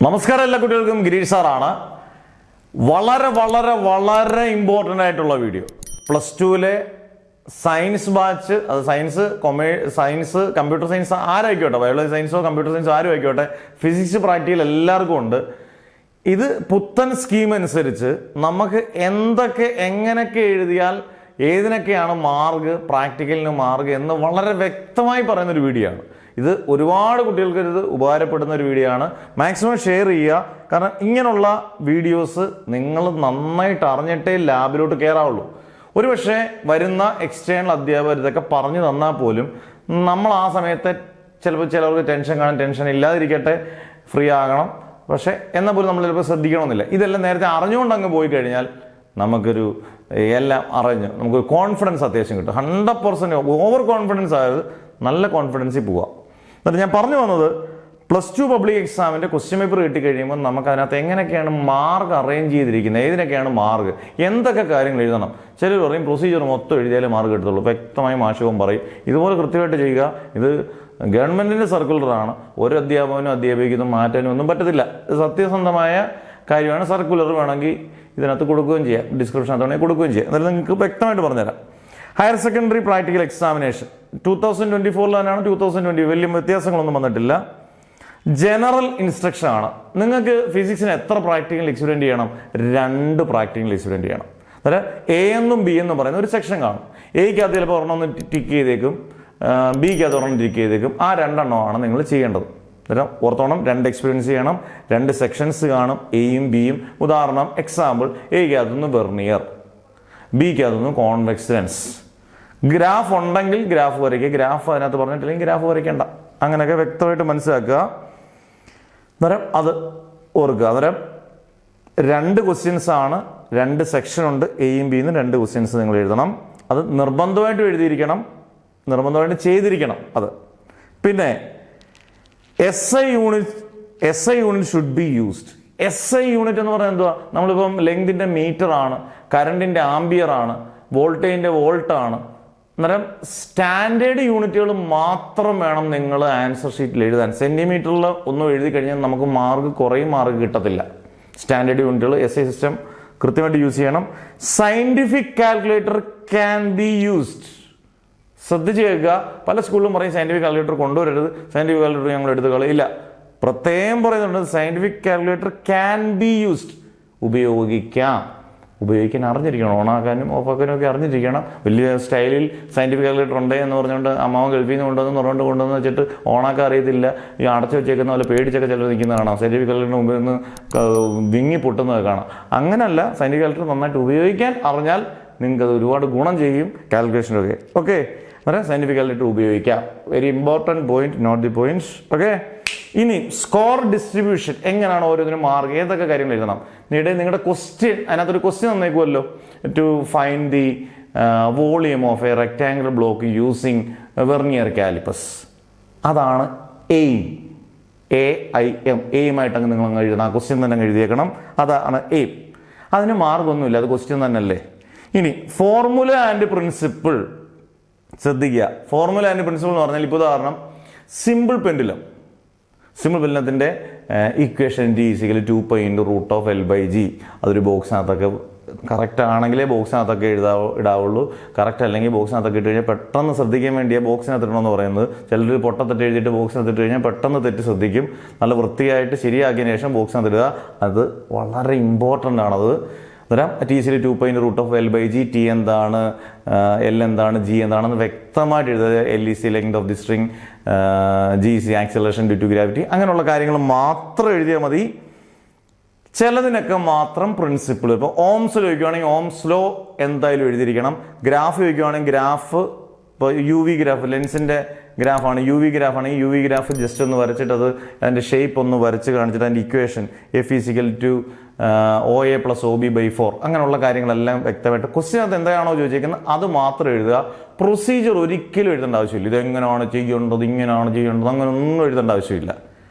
നമസ്കാരം എല്ലാ കുട്ടികൾക്കും ഗിരീഷ് സാറാണ്. വളരെ വളരെ വളരെ ഇമ്പോർട്ടൻ്റ് ആയിട്ടുള്ള വീഡിയോ. പ്ലസ് ടുവിലെ സയൻസ് ബാച്ച്, അത് സയൻസ് കമ്പ്യൂട്ടർ സയൻസ് ആരായിക്കോട്ടെ, ബയോളജി സയൻസോ കമ്പ്യൂട്ടർ സയൻസോ ആരും ആയിക്കോട്ടെ, ഫിസിക്സ് പ്രാക്ടിക്കൽ എല്ലാവർക്കും ഉണ്ട്. ഇത് പുത്തൻ സ്കീം അനുസരിച്ച് നമുക്ക് എങ്ങനെയൊക്കെ എഴുതിയാൽ ഏതിനൊക്കെയാണ് മാർക്ക്, പ്രാക്ടിക്കലിന് മാർക്ക് എന്ന് വളരെ വ്യക്തമായി പറയുന്നൊരു വീഡിയോ ആണ്. ഇത് ഒരുപാട് കുട്ടികൾക്ക് ഇത് ഉപകാരപ്പെടുന്ന ഒരു വീഡിയോ ആണ്. മാക്സിമം ഷെയർ ചെയ്യുക. കാരണം ഇങ്ങനെയുള്ള വീഡിയോസ് നിങ്ങൾ നന്നായിട്ട് അറിഞ്ഞിട്ടേ ലാബിലോട്ട് കയറാവുള്ളൂ. ഒരുപക്ഷെ വരുന്ന എക്സ്റ്റേണൽ അധ്യാപകർ ഇതൊക്കെ പറഞ്ഞു തന്നാൽ പോലും നമ്മൾ ആ സമയത്ത് ചിലപ്പോൾ ചിലർക്ക് ടെൻഷൻ കാണും. ടെൻഷൻ ഇല്ലാതിരിക്കട്ടെ, ഫ്രീ ആകണം. പക്ഷേ എന്നാൽ പോലും നമ്മൾ ചിലപ്പോൾ ശ്രദ്ധിക്കണമെന്നില്ല. ഇതെല്ലാം നേരത്തെ അറിഞ്ഞുകൊണ്ട് അങ്ങ് പോയി കഴിഞ്ഞാൽ നമുക്കൊരു എല്ലാം അറിഞ്ഞ് നമുക്കൊരു കോൺഫിഡൻസ് അത്യാവശ്യം കിട്ടും. 100% ഓവർ കോൺഫിഡൻസ് ആയത് നല്ല കോൺഫിഡൻസിൽ പോവാം. എന്നിട്ട് ഞാൻ പറഞ്ഞു വന്നത്, പ്ലസ് ടു പബ്ലിക് എക്സാമിൻ്റെ ക്വസ്റ്റ്യൻ പേപ്പർ കിട്ടിക്കഴിയുമ്പോൾ നമുക്ക് അതിനകത്ത് എങ്ങനെയൊക്കെയാണ് മാർക്ക് അറേഞ്ച് ചെയ്തിരിക്കുന്നത്, ഏതിനൊക്കെയാണ് മാർക്ക്, എന്തൊക്കെ കാര്യങ്ങൾ എഴുതണം. ചിലർ പറയും പ്രൊസീജിയർ മൊത്തം എഴുതിയാലേ മാർക്ക് കിട്ടത്തുള്ളൂ. വ്യക്തമായി മാഷവും പറയും ഇതുപോലെ കൃത്യമായിട്ട് ചെയ്യുക. ഇത് ഗവൺമെൻറ്റിൻ്റെ സർക്കുലറാണ്. ഒരു അധ്യാപകനും അധ്യാപിക്കുന്നു മാറ്റാനും ഒന്നും പറ്റത്തില്ല. സത്യസന്ധമായ കാര്യമാണ്. സർക്കുലർ വേണമെങ്കിൽ ഇതിനകത്ത് കൊടുക്കുകയും ചെയ്യാം, ഡിസ്ക്രിപ്ഷനകത്ത് വേണമെങ്കിൽ കൊടുക്കുകയും ചെയ്യാം. എന്നാലും നിങ്ങൾക്ക് വ്യക്തമായിട്ട് പറഞ്ഞുതരാം. ഹയർ സെക്കൻഡറി പ്രാക്ടിക്കൽ എക്സാമിനേഷൻ 2024 തന്നെയാണ്. 2020 വലിയ വ്യത്യാസങ്ങളൊന്നും വന്നിട്ടില്ല. ജനറൽ ഇൻസ്ട്രക്ഷൻ ആണ്. നിങ്ങൾക്ക് ഫിസിക്സിന് എത്ര പ്രാക്ടിക്കൽ എക്സ്പീരിയൻറ്റ് ചെയ്യണം? 2 പ്രാക്ടിക്കൽ എക്സ്പീരിയൻറ്റ് ചെയ്യണം. അതായത് എ എന്നും ബി എന്നും പറയുന്ന ഒരു സെക്ഷൻ കാണും. എയ്ക്കകത്ത് ചിലപ്പോൾ ഒരെണ്ണം ടിക്ക് ചെയ്തേക്കും, ബിക്കകത്ത് ഒരെണ്ണം ടിക്ക് ചെയ്തേക്കും. ആ 2 എണ്ണമാണ് നിങ്ങൾ ചെയ്യേണ്ടത്. അന്നേരം ഓർത്തോണം, 2 എക്സ്പീരിയൻസ് ചെയ്യണം. 2 സെക്ഷൻസ് കാണും, എയും ബിയും. ഉദാഹരണം എക്സാമ്പിൾ, എയ്ക്കകത്തുനിന്ന് വെർണിയർ, ബിക്കകത്തുനിന്ന് കോൺവെക്സ് ലെൻസ്. ഗ്രാഫ് ഉണ്ടെങ്കിൽ ഗ്രാഫ് വരയ്ക്കുക, ഗ്രാഫ് അതിനകത്ത് പറഞ്ഞിട്ടില്ലെങ്കിൽ ഗ്രാഫ് വരയ്ക്കേണ്ട. അങ്ങനെയൊക്കെ വ്യക്തമായിട്ട് മനസ്സിലാക്കുക. അന്നേരം അത് ഓർക്കുക. അന്നേരം 2 ക്വസ്റ്റ്യൻസ് ആണ്, 2 സെക്ഷൻ ഉണ്ട്. എയും ബിന്ന് 2 ക്വസ്റ്റ്യൻസ് നിങ്ങൾ എഴുതണം. അത് നിർബന്ധമായിട്ടും എഴുതിയിരിക്കണം, നിർബന്ധമായിട്ട് ചെയ്തിരിക്കണം. അത് പിന്നെ SI unit should be used. SI unit എന്ന് പറയുന്നത് എന്തുവാ? നമ്മളിപ്പം ലെങ്തിൻ്റെ മീറ്റർ ആണ്, കറണ്ടിൻ്റെ ആംബിയർ ആണ്, വോൾട്ടേജിൻ്റെ വോൾട്ട് ആണ്. അന്നേരം സ്റ്റാൻഡേർഡ് യൂണിറ്റുകൾ മാത്രം വേണം നിങ്ങൾ ആൻസർ ഷീറ്റിൽ എഴുതാൻ. സെൻറ്റിമീറ്ററിൽ ഒന്നും എഴുതി കഴിഞ്ഞാൽ നമുക്ക് കുറേ മാർക്ക് കിട്ടത്തില്ല. സ്റ്റാൻഡേർഡ് യൂണിറ്റുകൾ SI സിസ്റ്റം കൃത്യമായിട്ട് യൂസ് ചെയ്യണം. Scientific calculator can be used. ശ്രദ്ധിച്ച് കേൾക്കുക. പല സ്കൂളിലും പറയും സയൻറ്റിഫിക് കാൽക്കുലേറ്റർ കൊണ്ടുവരരുത്, സയൻറ്റിഫിക് കാൽക്കുലേറ്റർ ഞങ്ങൾ എടുത്ത് കളയില്ല. പ്രത്യേകം പറയുന്നുണ്ട് scientific calculator can be used. ഉപയോഗിക്കാൻ അറിഞ്ഞിരിക്കണം. ഓണാക്കാനും ഓഫാക്കാനും ഒക്കെ അറിഞ്ഞിരിക്കണം. വലിയ സ്റ്റൈലിൽ സയൻറ്റിഫിക് കാൽക്കുലേറ്റർ ഉണ്ട് എന്ന് പറഞ്ഞുകൊണ്ട് അമ്മാവൻ ഗൾഫിൽ നിന്ന് കൊണ്ടുവന്ന് വെച്ചിട്ട് ഓണാക്കാൻ അറിയത്തില്ല, ഈ അടച്ചു വെച്ചേക്കുന്ന പോലെ പേടിച്ചൊക്കെ ചിലർ നിൽക്കുന്നത് കാണാം. സയൻറ്റിഫിക് കാൽക്കുലേറ്ററിന് മുമ്പിൽ നിന്ന് വിങ്ങി പൊട്ടുന്നത് കാണാം. അങ്ങനല്ല, സയൻറ്റിഫിക് കാൽക്കുലേറ്റർ നന്നായിട്ട് ഉപയോഗിക്കാൻ അറിഞ്ഞാൽ നിങ്ങൾക്ക് അത് ഒരുപാട് ഗുണം ചെയ്യും കാൽക്കുലേഷനൊക്കെ. ഓക്കെ, അന്നേരം സയൻറ്റിഫിക് കാൽക്കുലേറ്റർ ഉപയോഗിക്കാം. Very important point, note the points. Okay, ഇനി സ്കോർ ഡിസ്ട്രിബ്യൂഷൻ എങ്ങനെയാണ് ഓരോന്നിനും മാർക്ക്, ഏതൊക്കെ കാര്യങ്ങൾ എഴുതണം. നിങ്ങളുടെ ക്വസ്റ്റ്യൻ, അതിനകത്തൊരു ക്വസ്റ്റ്യൻ തന്നേക്കുമല്ലോ, to find the volume of a rectangular block using vernier calipers. അതാണ് എയിം. AIM, എയിമായിട്ട് അങ്ങ് നിങ്ങൾ എഴുതണം. ആ ക്വസ്റ്റ്യൻ തന്നെ അങ്ങ് എഴുതിയേക്കണം. അതാണ് എയിം. അതിന് മാർക്കൊന്നുമില്ല, അത് ക്വസ്റ്റ്യൻ തന്നെയല്ലേ. ഇനി ഫോർമുല ആൻഡ് പ്രിൻസിപ്പിൾ ശ്രദ്ധിക്കുക. ഫോർമുല ആൻഡ് പ്രിൻസിപ്പിൾ എന്ന് പറഞ്ഞാൽ ഇപ്പോൾ ഉദാഹരണം സിമ്പിൾ പെൻഡുലത്തിൻ്റെ ഇക്വേഷൻ G = 2π × √L/G. അതൊരു ബോക്സിനകത്തൊക്കെ കറക്റ്റ് ആണെങ്കിലേ ബോക്സിനകത്തൊക്കെ ഇടാവുള്ളൂ. കറക്റ്റ് അല്ലെങ്കിൽ ബോക്സിനകത്തൊക്കെ ഇട്ട് കഴിഞ്ഞാൽ പെട്ടെന്ന് ശ്രദ്ധിക്കാൻ വേണ്ടിയാണ് ബോക്സിനകത്ത് ഇടണമെന്ന് പറയുന്നത്. ചിലർ പൊട്ടത്തെറ്റ് എഴുതിയിട്ട് ബോക്സിനകത്ത് ഇട്ട് കഴിഞ്ഞാൽ പെട്ടെന്ന് തെറ്റ് ശ്രദ്ധിക്കും. നല്ല വൃത്തിയായിട്ട് ശരിയാക്കിയതിന് ശേഷം ബോക്സിനകത്ത് ഇടുക. അത് വളരെ ഇമ്പോർട്ടൻ്റ് ആണത്. അന്നേരം T = 2π × √L/G. T എന്താണ്, L എന്താണ്, G എന്താണെന്ന് വ്യക്തമായിട്ട് എഴുതുക. L is the length of the string, G is the acceleration due to gravity. അങ്ങനെയുള്ള കാര്യങ്ങൾ മാത്രം എഴുതിയാൽ മതി. ചിലതിനൊക്കെ മാത്രം പ്രിൻസിപ്പിൾ. ഇപ്പോൾ ഓംസ് ചോദിക്കുകയാണെങ്കിൽ ഓംസ് ലോ എന്തായാലും എഴുതിയിരിക്കണം. ഗ്രാഫ് ചോദിക്കുകയാണെങ്കിൽ ഗ്രാഫ്, ഇപ്പോൾ UV ഗ്രാഫ്, ലെൻസിൻ്റെ ഗ്രാഫാണ്, UV ഗ്രാഫാണെങ്കിൽ UV ഗ്രാഫ് ജസ്റ്റ് ഒന്ന് വരച്ചിട്ട് അത് അതിൻ്റെ ഷേപ്പ് ഒന്ന് വരച്ച് കാണിച്ചിട്ട് അതിൻ്റെ ഇക്വേഷൻ F = OA + OB/4 അങ്ങനെയുള്ള കാര്യങ്ങളെല്ലാം വ്യക്തമായിട്ട് ക്വസ്റ്റ്യനകത്ത് എന്താണോ ചോദിച്ചിരിക്കുന്നത് അത് മാത്രം എഴുതുക. പ്രൊസീജിയർ ഒരിക്കലും എഴുതേണ്ട ആവശ്യമില്ല. ഇതെങ്ങനെയാണ് ചെയ്യേണ്ടത്, ഇങ്ങനെയാണ് ചെയ്യേണ്ടത്, അങ്ങനെ ഒന്നും എഴുതേണ്ട ആവശ്യമില്ല.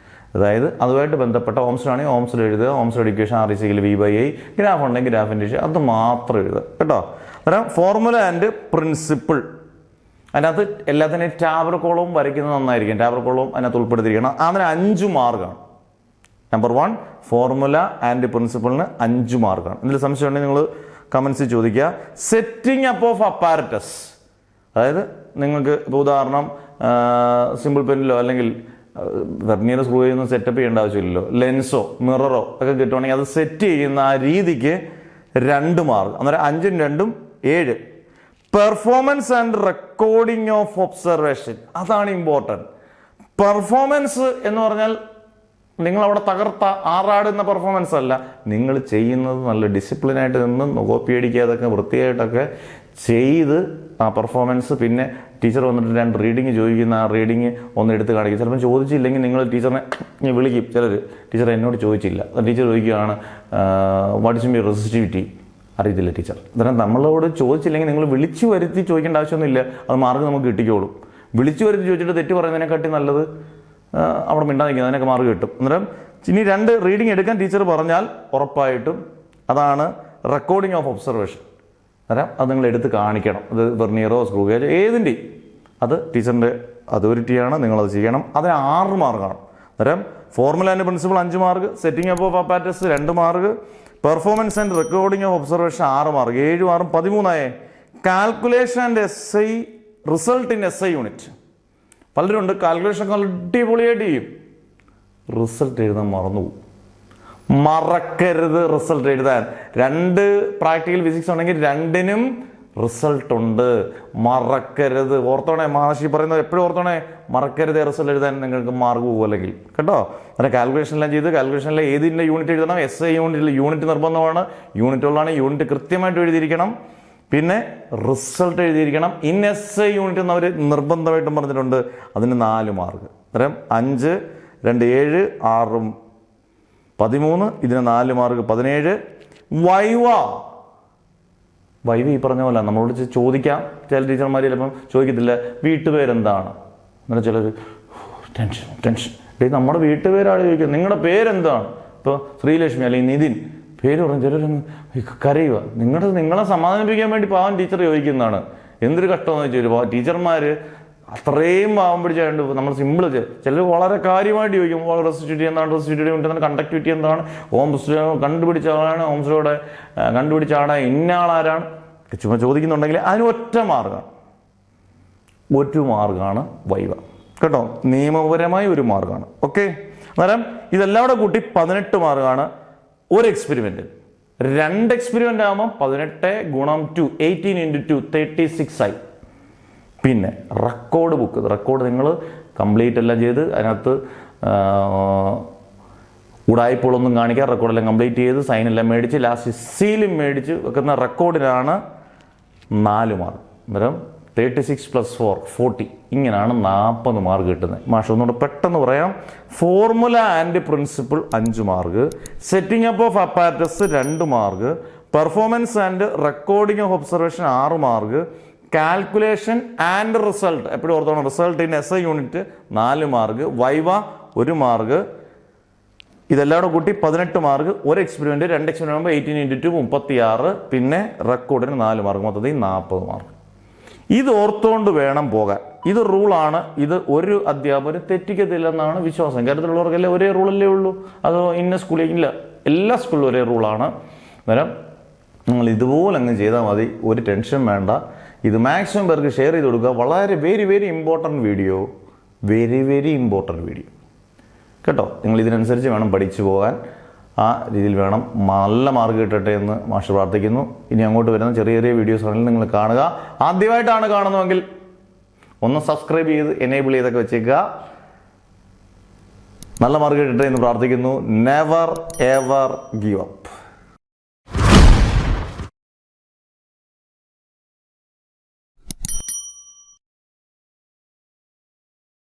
അതായത് അതുമായിട്ട് ബന്ധപ്പെട്ട ഓംസിലാണെങ്കിൽ ഓംസിൽ എഴുതുക. ഓംസിൽ ഇക്വേഷൻ R = V/I. ഗ്രാഫ് ഉണ്ടെങ്കിൽ ഗ്രാഫിൻ്റെ അത് മാത്രം എഴുതുക കേട്ടോ. അന്നേരം ഫോർമുല ആൻഡ് പ്രിൻസിപ്പിൾ അതിനകത്ത് എല്ലാത്തിനെയും ടാബർ കോളവും വരയ്ക്കുന്നത് നന്നായിരിക്കും. ടാബർ കോളവും അതിനകത്ത് ഉൾപ്പെടുത്തിയിരിക്കണം. അതിന് 5 മാർക്കാണ്. നമ്പർ 1 ഫോർമുല ആൻഡ് പ്രിൻസിപ്പിളിന് 5 മാർക്കാണ്. എന്തെങ്കിലും സംശയം ഉണ്ടെങ്കിൽ നിങ്ങൾ കമൻസിൽ ചോദിക്കുക. സെറ്റിംഗ് അപ്പ് ഓഫ് അപ്പാരറ്റസ്, അതായത് നിങ്ങൾക്ക് ഇപ്പോൾ ഉദാഹരണം സിമ്പിൾ പെന്നിലോ അല്ലെങ്കിൽ വെർനിയർ സ്ക്രൂ ചെയ്യുന്ന സെറ്റപ്പ് ചെയ്യേണ്ട ആവശ്യമില്ലല്ലോ, ലെൻസോ മിററോ ഒക്കെ കിട്ടുവാണെങ്കിൽ അത് സെറ്റ് ചെയ്യുന്ന ആ രീതിക്ക് 2 മാർക്ക്. അന്നേരം 5ഉം 2ഉം 7. Performance and recording of observation, അതാണ് ഇമ്പോർട്ടൻറ്റ്. പെർഫോമൻസ് എന്ന് പറഞ്ഞാൽ നിങ്ങൾ അവിടെ തകർത്ത ആറാടുന്ന പെർഫോമൻസ് അല്ല, നിങ്ങൾ ചെയ്യുന്നത് നല്ല ഡിസിപ്ലിനായിട്ട് നിന്ന് കോപ്പി അടിക്കാതൊക്കെ വൃത്തിയായിട്ടൊക്കെ ചെയ്ത് ആ പെർഫോമൻസ്, പിന്നെ ടീച്ചർ വന്നിട്ട് 2 റീഡിങ് ചോദിക്കുന്ന ആ റീഡിങ് ഒന്ന് എടുത്ത് കാണിക്കും. ചിലപ്പോൾ ചോദിച്ചില്ലെങ്കിൽ നിങ്ങൾ ടീച്ചറിനെ വിളിക്കും. ചിലർ ടീച്ചർ എന്നോട് ചോദിച്ചില്ല, ടീച്ചർ ചോദിക്കുകയാണ് വാട്ട് ഇസ് മൈ റെസിസ്റ്റിവിറ്റി, അറിയത്തില്ല ടീച്ചർ. അന്നേരം നമ്മളോട് ചോദിച്ചില്ലെങ്കിൽ നിങ്ങൾ വിളിച്ചു വരുത്തി ചോദിക്കേണ്ട ആവശ്യമൊന്നുമില്ല, അത് മാർക്ക് നമുക്ക് കിട്ടിക്കോളും. വിളിച്ചു വരുത്തി ചോദിച്ചിട്ട് തെറ്റ് പറയുന്നതിനെക്കാട്ടി നല്ലത് അവിടെ മിണ്ടാതിരിക്കുന്നത്, അതിനൊക്കെ മാർക്ക് കിട്ടും. അന്നേരം ഇനി 2 റീഡിങ് എടുക്കാൻ ടീച്ചർ പറഞ്ഞാൽ ഉറപ്പായിട്ടും അതാണ് റെക്കോർഡിംഗ് ഓഫ് ഒബ്സർവേഷൻ. അന്നേരം അത് നിങ്ങൾ എടുത്ത് കാണിക്കണം. അത് വെർനിയറോ സ്ക്രൂ ഗേജോ ഏതിൻ്റെയും അത് ടീച്ചറിൻ്റെ അതോറിറ്റിയാണ്, നിങ്ങളത് ചെയ്യണം. അതിന് 6 മാർക്കാണ്. അന്നേരം formula and principle 5 mark, setting up of apparatus 2 mark, performance and recording of observation 6 mark, 7 6 13. Calculation and SI result in SI unit. പലരും ഉണ്ട് കാൽക്കുലേഷൻ അടിപൊളിയായിട്ട് ചെയ്യും, റിസൾട്ട് എഴുതാൻ മറന്നുപോകും. മറക്കരുത് റിസൾട്ട് എഴുതാൻ. 2 പ്രാക്ടിക്കൽ ഫിസിക്സ് ഉണ്ടെങ്കിൽ 2നും റിസൾട്ട് ഉണ്ട്, മറക്കരുത്. ഓർത്തോണേ, മാഷി പറയുന്നത് എപ്പോഴും ഓർത്തോണേ, മറക്കരുത് റിസൾട്ട് എഴുതാൻ, നിങ്ങൾക്ക് മാർക്ക് പോകും അല്ലെങ്കിൽ കേട്ടോ. അങ്ങനെ കാൽക്കുലേഷനെല്ലാം ചെയ്ത് കാൽക്കുലേഷനിലെ ഏതിൻ്റെ യൂണിറ്റ് എഴുതണം, SI യൂണിറ്റ് നിർബന്ധമാണ്. യൂണിറ്റുള്ളതാണ്, യൂണിറ്റ് കൃത്യമായിട്ട് എഴുതിയിരിക്കണം. പിന്നെ റിസൾട്ട് എഴുതിയിരിക്കണം. ഇൻ SI യൂണിറ്റ് എന്ന് അവർ നിർബന്ധമായിട്ടും പറഞ്ഞിട്ടുണ്ട്. അതിന് 4 മാർക്ക്. അന്നേരം 5 2 7 6 13, ഇതിന് 4 മാർക്ക് 17. വൈവ ഈ പറഞ്ഞ പോലെ നമ്മളോട് ചോദിക്കാം. ചില ടീച്ചർമാർ ചിലപ്പം ചോദിക്കത്തില്ല വീട്ടുപേരെന്താണ്. അങ്ങനെ ചിലർ ടെൻഷൻ നമ്മുടെ വീട്ടുപേരാണ് ചോദിക്കുക, നിങ്ങളുടെ പേരെന്താണ്. ഇപ്പോൾ ശ്രീലക്ഷ്മി അല്ലെങ്കിൽ നിതിൻ പേര് പറഞ്ഞു, ചിലരൊന്ന് കരയുക. നിങ്ങളെ സമാധാനിപ്പിക്കാൻ വേണ്ടി പാവം ടീച്ചർ ചോദിക്കുന്നതാണ്. എന്തൊരു കഷ്ടമെന്ന് വെച്ചാൽ ടീച്ചർമാർ അത്രയും പാവം പിടിച്ചാണ്ട് നമ്മൾ സിമ്പിൾ ചിലർ വളരെ കാര്യമായിട്ട് ചോദിക്കും, റെസിസ്റ്റിവിറ്റി എന്താണ്, റെസിസ്റ്റിവിറ്റി എന്താണ്, കണ്ടക്ടിവിറ്റി എന്താണ്, ഓംസ് കണ്ടുപിടിച്ച ആളാണ്, ഓംസിലൂടെ കണ്ടുപിടിച്ച ആളാണ്, ഇന്ന ആളാരാണ് ചുമ്മാ ചോദിക്കുന്നുണ്ടെങ്കിൽ അതിന് 1 മാർക്കാണ്. 1 മാർക്കാണ് വൈവ കേട്ടോ. നിയമപരമായി 1 മാർക്കാണ്. ഓക്കെ. അന്നേരം ഇതെല്ലാം കൂടെ കൂട്ടി 18 മാർക്കാണ്. ഒരു എക്സ്പെരിമെന്റ്, 2 എക്സ്പെരിമെന്റ് ആകുമ്പോൾ 18 × 2 18 × 2 36 ആയി. പിന്നെ റെക്കോർഡ് ബുക്ക്, റെക്കോർഡ് നിങ്ങൾ കംപ്ലീറ്റ് എല്ലാം ചെയ്ത് അതിനകത്ത് ഉടായ്പകളൊന്നും കാണിക്കാൻ റെക്കോർഡെല്ലാം കംപ്ലീറ്റ് ചെയ്ത് സൈനെല്ലാം മേടിച്ച് ലാസ്റ്റ് സീലും മേടിച്ച് വെക്കുന്ന റെക്കോർഡിനാണ് 4 മാർക്ക്. അന്നേരം 36 + 4 40, ഇങ്ങനെയാണ് 40 മാർക്ക് കിട്ടുന്നത്. മാഷ് ഒന്നുകൂടെ പെട്ടെന്ന് പറയാം. Formula and principle 5 mark, setting up of apparatus 2 mark, performance and recording of observation 6 mark, calculation and result എപ്പോഴും ഓർത്തോണം, result in SI unit 4 mark, viva 1 mark. ഇതെല്ലാം കൂടെ കൂട്ടി 18 മാർക്ക്. ഒരു എക്സ്പെരിമെന്റ്, 2 എക്സ്പെരിമെന്റ് ആകുമ്പോൾ 18 × 2 36. പിന്നെ റെക്കോർഡിന് 4 മാർക്ക്, മൊത്തത്തിൽ 40 മാർക്ക്. ഇത് ഓർത്തുകൊണ്ട് വേണം പോകാൻ. ഇത് റൂളാണ്. ഇത് ഒരു അധ്യാപകർ തെറ്റിക്കത്തില്ലെന്നാണ് വിശ്വാസം. കേരളത്തിലുള്ളവർക്കെല്ലാം ഒരേ റൂളല്ലേ ഉള്ളൂ, അതോ ഇന്ന സ്കൂളിൽ ഇല്ല, എല്ലാ സ്കൂളിലും ഒരേ റൂളാണ്. അന്നേരം നിങ്ങൾ ഇതുപോലെ അങ്ങ് ചെയ്താൽ മതി, ഒരു ടെൻഷൻ വേണ്ട. ഇത് മാക്സിമം പേർക്ക് ഷെയർ ചെയ്ത് കൊടുക്കുക. വളരെ very important video, very important video കേട്ടോ. നിങ്ങൾ ഇതിനനുസരിച്ച് വേണം പഠിച്ചു പോകാൻ. ആ രീതിയിൽ വേണം. നല്ല മാർക്ക് കിട്ടട്ടെ എന്ന് മാഷ് പ്രാർത്ഥിക്കുന്നു. ഇനി അങ്ങോട്ട് വരുന്ന ചെറിയ വീഡിയോസ് ആണെങ്കിൽ നിങ്ങൾ കാണുക. ആദ്യമായിട്ടാണ് കാണുന്നതെങ്കിൽ ഒന്ന് സബ്സ്ക്രൈബ് ചെയ്ത് എനേബിൾ ചെയ്തൊക്കെ വെച്ചേക്കുക. നല്ല മാർക്ക് കിട്ടട്ടെ എന്ന് പ്രാർത്ഥിക്കുന്നു. Never ever give up.